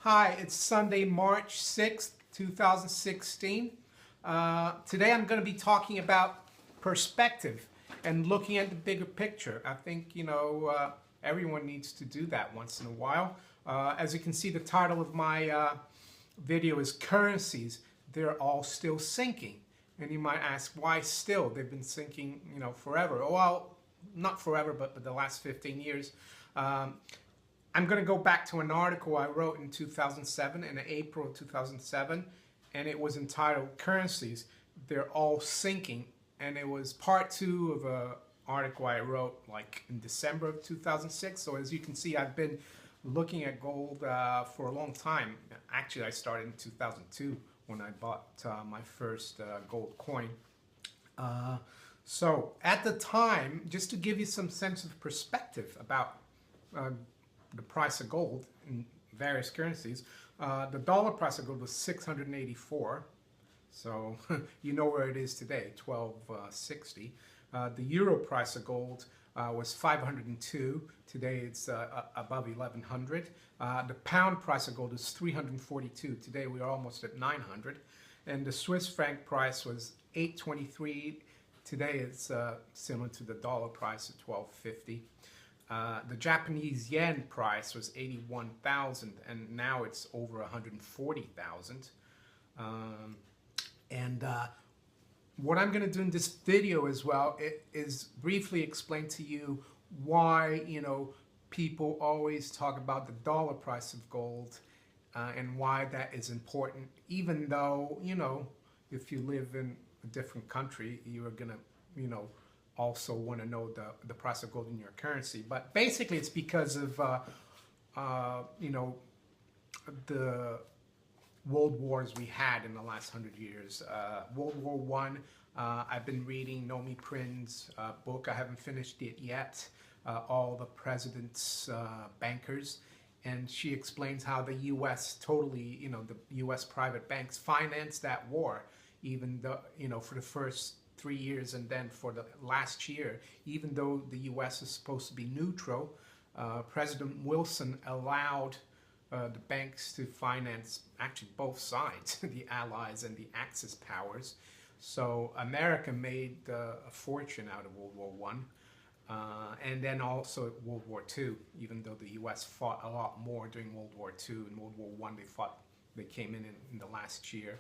Hi, it's Sunday, March 6th, 2016. Today I'm going to be talking about perspective and looking at the bigger picture. I think, everyone needs to do that once in a while. As you can see, the title of my video is Currencies. They're all still sinking. And you might ask, why still? They've been sinking, forever. Well, not forever, but the last 15 years. I'm going to go back to an article I wrote in 2007, in April of 2007, and it was entitled Currencies, They're All Sinking. And it was part two of an article I wrote like in December of 2006. So as you can see, I've been looking at gold for a long time. Actually, I started in 2002 when I bought my first gold coin. So at the time, just to give you some sense of perspective about the price of gold in various currencies, the dollar price of gold was 684. So you know where it is today, 1260. The euro price of gold was 502. Today it's above 1100. The pound price of gold is 342. Today we are almost at 900. And the Swiss franc price was 823. Today it's similar to the dollar price at 1250. The Japanese yen price was 81,000, and now it's over 140,000. What I'm going to do in this video as well is briefly explain to you why, people always talk about the dollar price of gold and why that is important, even though, if you live in a different country, you are going to, also want to know the price of gold in your currency. But basically it's because of the world wars we had in the last 100 years. World War One, I've been reading Nomi Prin's book. I haven't finished it yet, All the President's Bankers, and she explains how the US totally, the US private banks financed that war, even though, for the first 3 years, and then for the last year, even though the US is supposed to be neutral, President Wilson allowed the banks to finance actually both sides, the Allies and the Axis powers. So America made a fortune out of World War One, and then also World War Two. Even though the US fought a lot more during World War Two, in World War One they came in the last year.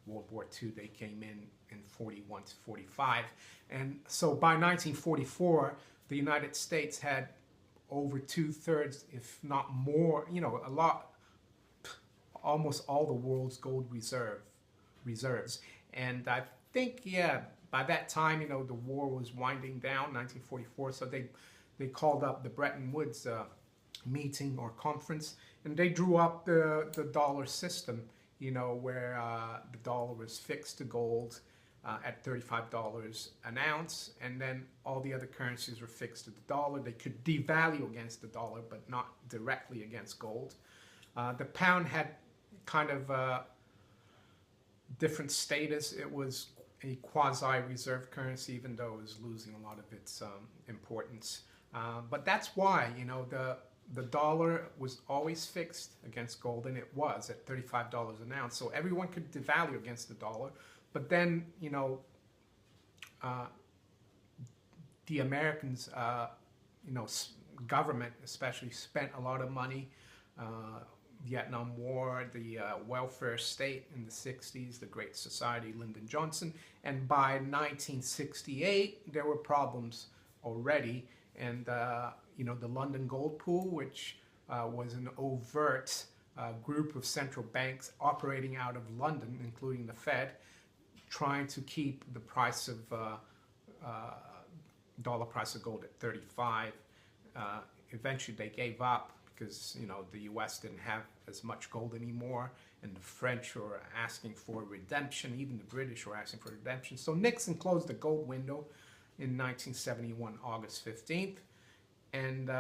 World War II, they came in 41 to 45. And so by 1944, the United States had over 2/3, if not more, a lot, almost all the world's gold reserves. And I think, by that time, the war was winding down, 1944, so they called up the Bretton Woods meeting or conference, and they drew up the dollar system, where the dollar was fixed to gold at $35 an ounce, and then all the other currencies were fixed to the dollar. They could devalue against the dollar, but not directly against gold. The pound had kind of a different status. It was a quasi-reserve currency, even though it was losing a lot of its importance. But that's why, the dollar was always fixed against gold, and it was at $35 an ounce. So everyone could devalue against the dollar. But then, the Americans, government especially, spent a lot of money. Vietnam War, the welfare state in the 60s, the Great Society, Lyndon Johnson. And by 1968, there were problems already. And the London Gold Pool, which was an overt group of central banks operating out of London, including the Fed, trying to keep the price of dollar price of gold at 35. Eventually, they gave up because the U.S. didn't have as much gold anymore, and the French were asking for redemption. Even the British were asking for redemption. So Nixon closed the gold window in 1971, August 15th, and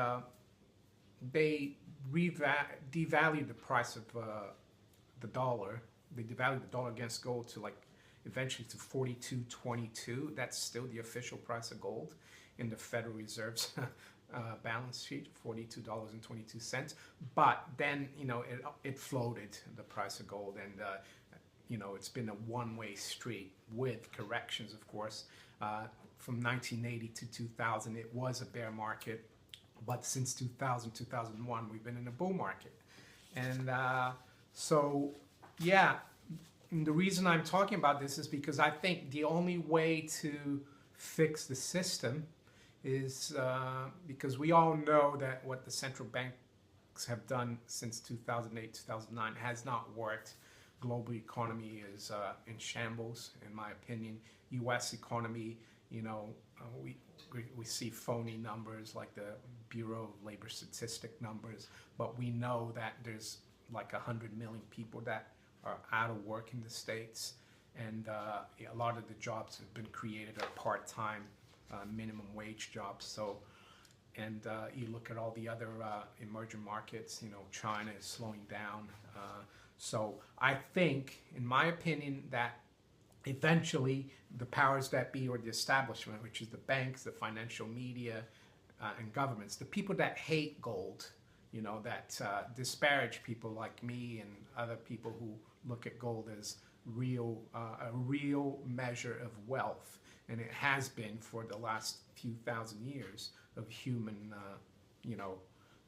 they devalued the price of the dollar. They devalued the dollar against gold to eventually to 42.22. That's still the official price of gold in the Federal Reserve's balance sheet, $42.22. But then, it floated the price of gold, and it's been a one-way street with corrections, of course. From 1980 to 2000, it was a bear market, but since 2000, 2001, we've been in a bull market. And so, yeah, and the reason I'm talking about this is because I think the only way to fix the system is because we all know that what the central banks have done since 2008, 2009 has not worked. Global economy is in shambles, in my opinion. U.S. economy, we see phony numbers like the Bureau of Labor Statistic numbers, but we know that there's like 100 million people that are out of work in the States, and a lot of the jobs have been created are part-time, minimum wage jobs. So, and you look at all the other emerging markets, China is slowing down. So I think, in my opinion, that eventually the powers that be, or the establishment, which is the banks, the financial media, and governments, the people that hate gold, that disparage people like me and other people who look at gold as a real measure of wealth, and it has been for the last few thousand years of human,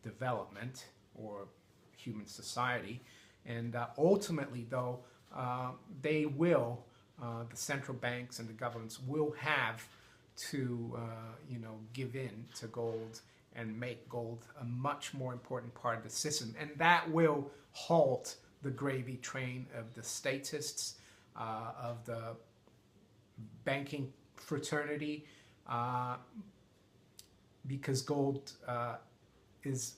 development or human society. And ultimately, though, they will, the central banks and the governments will have to, give in to gold and make gold a much more important part of the system. And that will halt the gravy train of the statists, of the banking fraternity, because gold is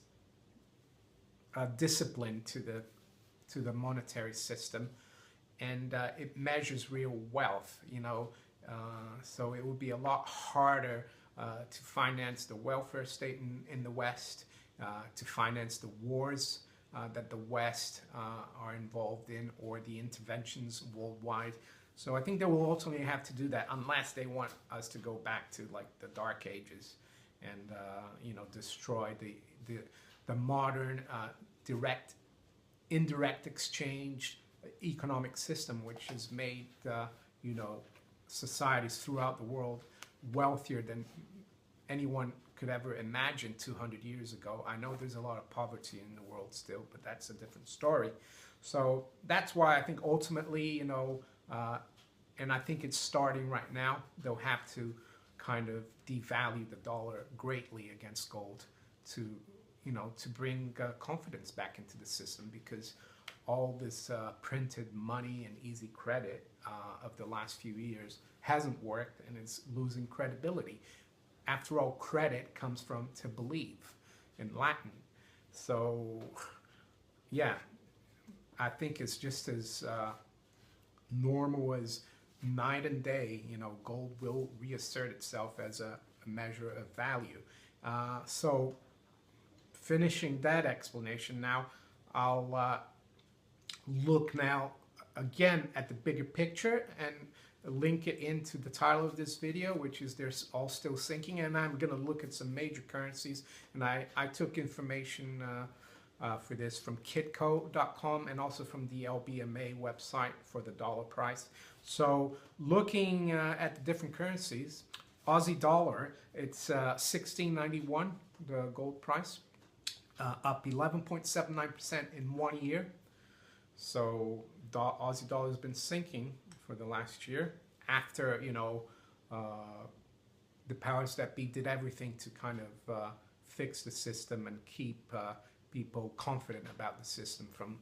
a discipline to the monetary system, and it measures real wealth, so it would be a lot harder to finance the welfare state in the West, to finance the wars that the West are involved in, or the interventions worldwide. So I think they will ultimately have to do that, unless they want us to go back to like the Dark Ages and destroy the modern indirect exchange economic system, which has made societies throughout the world wealthier than anyone could ever imagine 200 years ago. I know there's a lot of poverty in the world still, but that's a different story. So that's why I think ultimately, and I think it's starting right now, they'll have to kind of devalue the dollar greatly against gold to bring confidence back into the system, because all this printed money and easy credit of the last few years hasn't worked, and it's losing credibility. After all, credit comes from to believe in Latin. So, yeah, I think it's just as normal as night and day. Gold will reassert itself as a measure of value. So, finishing that explanation now, I'll look now again at the bigger picture and link it into the title of this video, which is "They're All Still Sinking," and I'm going to look at some major currencies. And I took information for this from kitco.com and also from the LBMA website for the dollar price. So looking at the different currencies, Aussie dollar, it's 16.91, the gold price, up 11.79% in 1 year. So Aussie dollar has been sinking for the last year after, the powers that be did everything to kind of fix the system and keep people confident about the system from,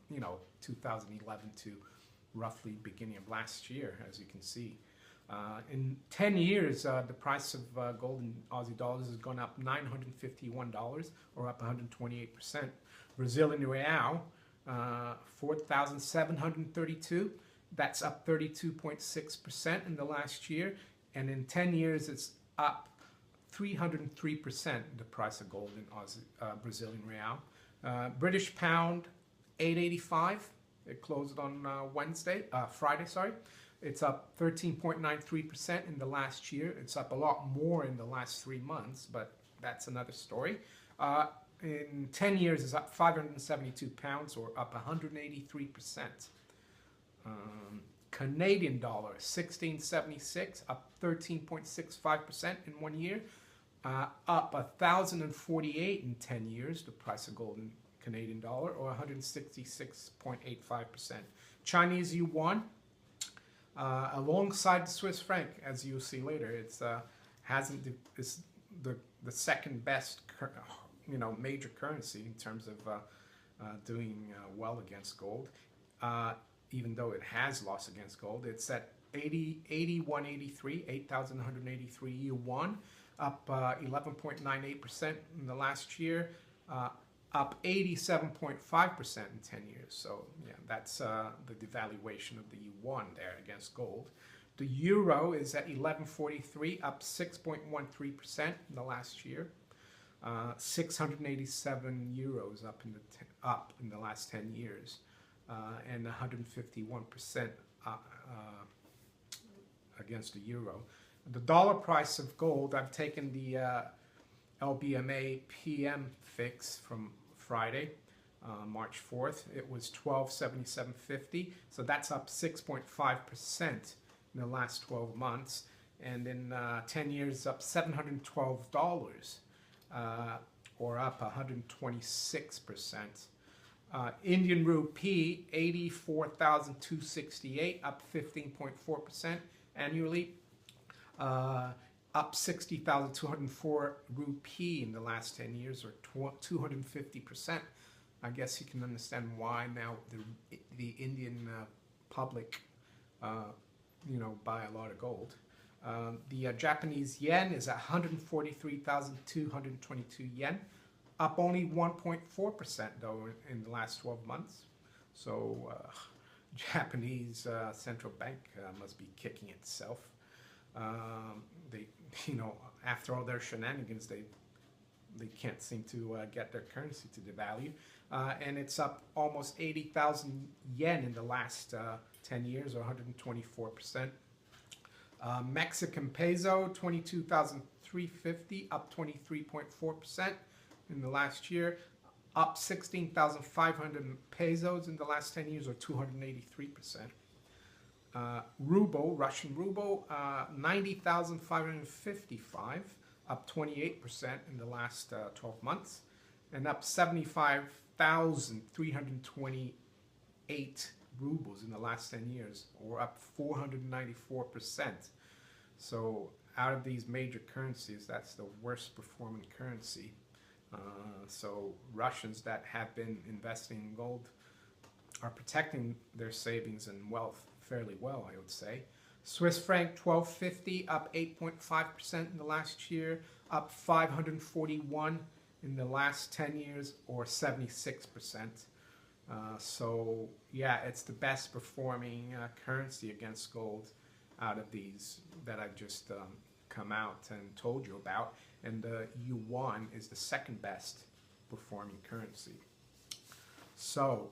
2011 to roughly beginning of last year, as you can see. In 10 years, the price of gold in Aussie dollars has gone up $951, or up 128%. Brazilian real, 4,732. That's up 32.6% in the last year. And in 10 years, it's up 303%, the price of gold in Brazilian real. British pound, 8.85. It closed on Friday, sorry. It's up 13.93% in the last year. It's up a lot more in the last 3 months, but that's another story. In 10 years is up 572 pounds, or up 183%. Canadian dollar, 1676, up 13.65% in 1 year. Up 1,048 in 10 years, the price of gold in Canadian dollar, or 166.85%. Chinese yuan, alongside the Swiss franc, as you'll see later, it's the second best major currency in terms of doing well against gold. Even though it has lost against gold, it's at 8,183 yuan, up 11.98% in the last year, up 87.5% in 10 years. So yeah, that's the devaluation of the yuan there against gold. The euro is at 11.43, up 6.13% in the last year. 687 euros up in the last 10 years, and 151% against the euro. The dollar price of gold, I've taken the LBMA PM fix from Friday, March 4th. It was 1277.50, so that's up 6.5% in the last 12 months, and in 10 years up $712, or up 126%. Indian rupee, 84,268, up 15.4% annually. Up 60,204 rupee in the last 10 years, or 250%. I guess you can understand why now the Indian public, buy a lot of gold. The Japanese yen is at 143,222 yen, up only 1.4% though in the last 12 months. So Japanese central bank must be kicking itself. They, after all their shenanigans, they can't seem to get their currency to devalue. And it's up almost 80,000 yen in the last 10 years, or 124%. Mexican peso, 22,350, up 23.4% in the last year. Up 16,500 pesos in the last 10 years, or 283%. Ruble, Russian ruble, 90,555, up 28% in the last 12 months, and up 75,328 rubles in the last 10 years, or up 494%. So out of these major currencies, that's the worst performing currency. So Russians that have been investing in gold are protecting their savings and wealth fairly well, I would say. Swiss franc, 1250, up 8.5% in the last year, up 541 in the last 10 years, or 76%. So yeah, it's the best performing currency against gold out of these that I've just come out and told you about. And the yuan is the second best performing currency. So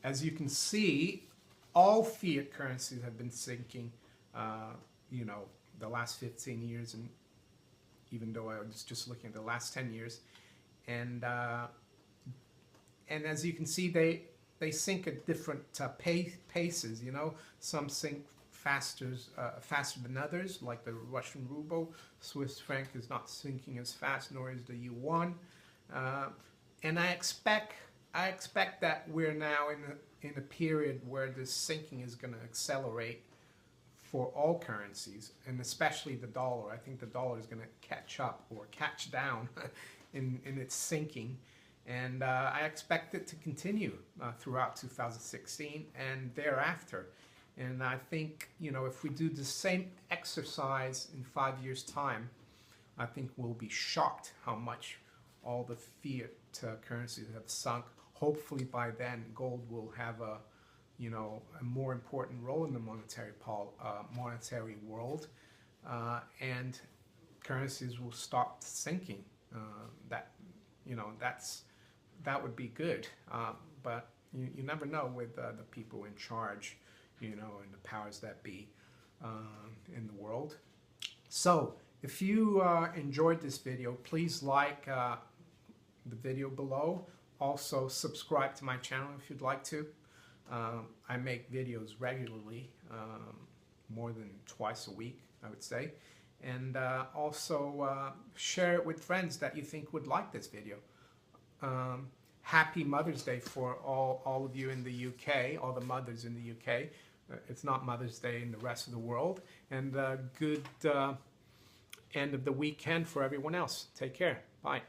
as you can see, all fiat currencies have been sinking, the last 15 years, and even though I was just looking at the last 10 years. And as you can see, they sink at different paces. Some sink faster than others, like the Russian ruble. Swiss franc is not sinking as fast, nor is the yuan. And I expect that we're now in a period where this sinking is going to accelerate for all currencies, and especially the dollar. I think the dollar is going to catch up or catch down in its sinking. And I expect it to continue throughout 2016 and thereafter. And I think, if we do the same exercise in 5 years' time, I think we'll be shocked how much all the fiat currencies have sunk. Hopefully by then, gold will have a more important role in the monetary world, and currencies will stop sinking. That would be good, but you never know with the people in charge, and the powers that be in the world. So If you enjoyed this video, please like the video below. Also, subscribe to my channel if you'd like to. I make videos regularly, more than twice a week, I would say. And also share it with friends that you think would like this video. Happy Mother's Day for all of you in the UK, all the mothers in the UK. It's not Mother's Day in the rest of the world. And good end of the weekend for everyone else. Take care. Bye.